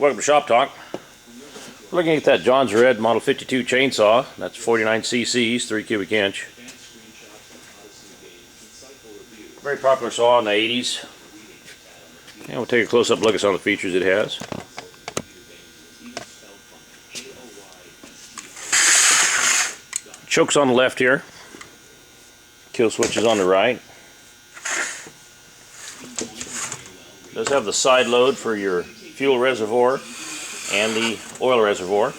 Welcome to Shop Talk. We're looking at that Jonsereds Model 52 chainsaw. That's 49 cc's, 3 cubic inch. Very popular saw in the 80s. And we'll take a close-up look at some of the features it has. Chokes on the left here. Kill switch is on the right. It does have the side load for your fuel reservoir and the oil reservoir.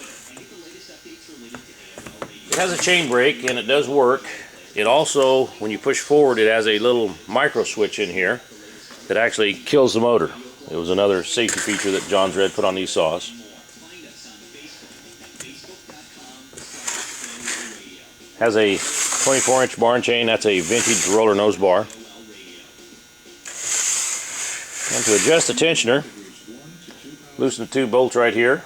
It has a chain brake and it does work. It also, when you push forward, it has a little micro switch in here that actually kills the motor. It was another safety feature that Jonsereds put on these saws. Has a 24-inch barn chain. That's a vintage roller nose bar. And to adjust the tensioner, loosen the 2 bolts right here,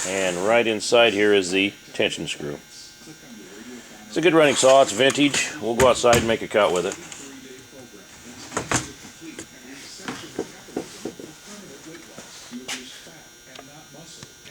and right inside here is the tension screw. It's a good running saw. It's vintage. We'll go outside and make a cut with it.